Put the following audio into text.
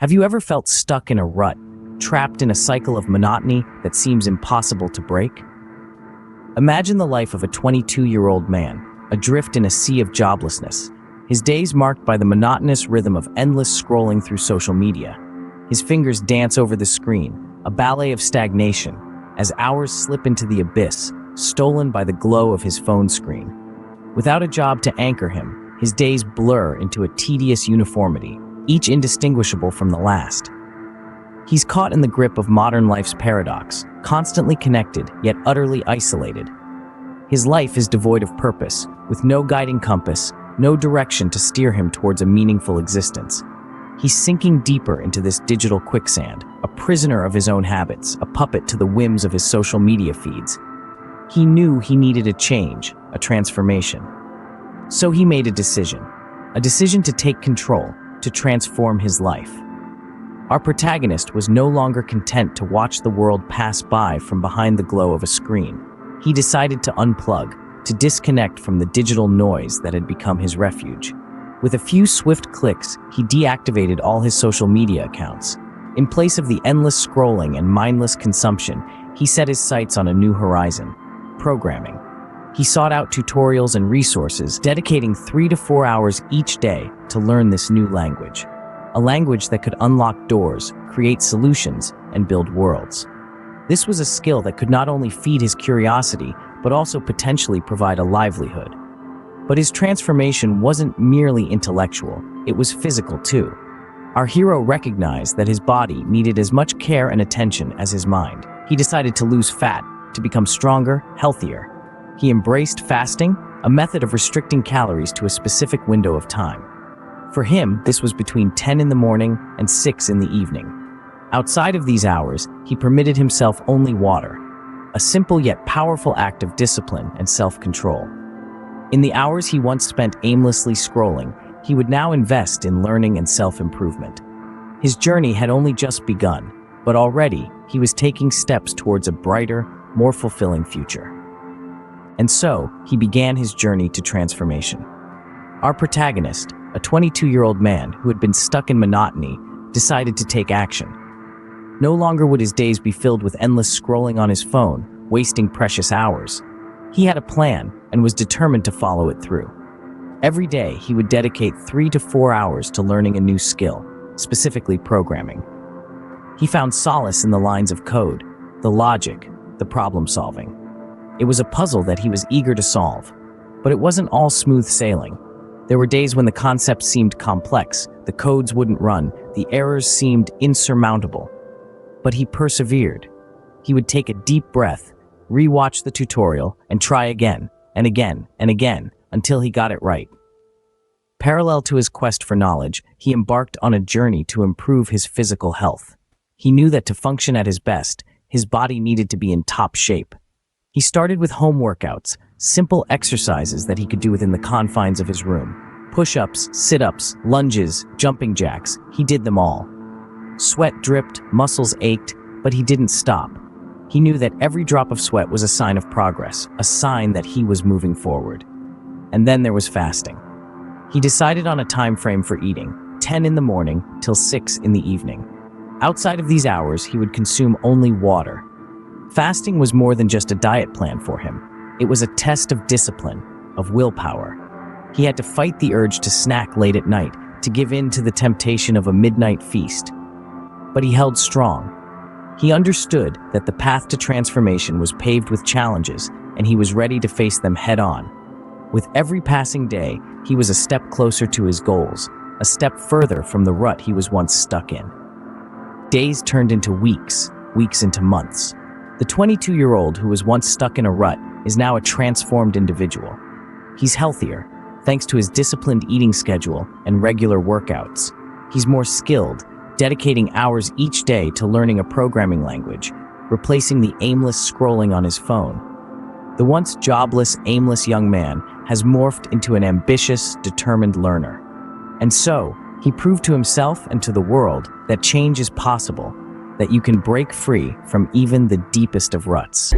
Have you ever felt stuck in a rut, trapped in a cycle of monotony that seems impossible to break? Imagine the life of a 22-year-old man, adrift in a sea of joblessness, his days marked by the monotonous rhythm of endless scrolling through social media. His fingers dance over the screen, a ballet of stagnation, as hours slip into the abyss, stolen by the glow of his phone screen. Without a job to anchor him, his days blur into a tedious uniformity, each indistinguishable from the last. He's caught in the grip of modern life's paradox, constantly connected yet utterly isolated. His life is devoid of purpose, with no guiding compass, no direction to steer him towards a meaningful existence. He's sinking deeper into this digital quicksand, a prisoner of his own habits, a puppet to the whims of his social media feeds. He knew he needed a change, a transformation. So he made a decision to take control, to transform his life. Our protagonist was no longer content to watch the world pass by from behind the glow of a screen. He decided to unplug, to disconnect from the digital noise that had become his refuge. With a few swift clicks, he deactivated all his social media accounts. In place of the endless scrolling and mindless consumption, he set his sights on a new horizon: programming. He sought out tutorials and resources, dedicating 3 to 4 hours each day to learn this new language. A language that could unlock doors, create solutions, and build worlds. This was a skill that could not only feed his curiosity, but also potentially provide a livelihood. But his transformation wasn't merely intellectual, it was physical too. Our hero recognized that his body needed as much care and attention as his mind. He decided to lose fat, to become stronger, healthier. He embraced fasting, a method of restricting calories to a specific window of time. For him, this was between 10 in the morning and 6 in the evening. Outside of these hours, he permitted himself only water, a simple yet powerful act of discipline and self-control. In the hours he once spent aimlessly scrolling, he would now invest in learning and self-improvement. His journey had only just begun, but already he was taking steps towards a brighter, more fulfilling future. And so, he began his journey to transformation. Our protagonist, a 22-year-old man who had been stuck in monotony, decided to take action. No longer would his days be filled with endless scrolling on his phone, wasting precious hours. He had a plan and was determined to follow it through. Every day, he would dedicate 3 to 4 hours to learning a new skill, specifically programming. He found solace in the lines of code, the logic, the problem-solving. It was a puzzle that he was eager to solve, but it wasn't all smooth sailing. There were days when the concepts seemed complex, the codes wouldn't run, the errors seemed insurmountable. But he persevered. He would take a deep breath, re-watch the tutorial, and try again, and again, and again, until he got it right. Parallel to his quest for knowledge, he embarked on a journey to improve his physical health. He knew that to function at his best, his body needed to be in top shape. He started with home workouts, simple exercises that he could do within the confines of his room. Push-ups, sit-ups, lunges, jumping jacks, he did them all. Sweat dripped, muscles ached, but he didn't stop. He knew that every drop of sweat was a sign of progress, a sign that he was moving forward. And then there was fasting. He decided on a time frame for eating, 10 in the morning till 6 in the evening. Outside of these hours, he would consume only water. Fasting was more than just a diet plan for him. It was a test of discipline, of willpower. He had to fight the urge to snack late at night, to give in to the temptation of a midnight feast. But he held strong. He understood that the path to transformation was paved with challenges, and he was ready to face them head-on. With every passing day, he was a step closer to his goals, a step further from the rut he was once stuck in. Days turned into weeks, weeks into months. The 22-year-old who was once stuck in a rut is now a transformed individual. He's healthier, thanks to his disciplined eating schedule and regular workouts. He's more skilled, dedicating hours each day to learning a programming language, replacing the aimless scrolling on his phone. The once jobless, aimless young man has morphed into an ambitious, determined learner. And so, he proved to himself and to the world that change is possible, that you can break free from even the deepest of ruts.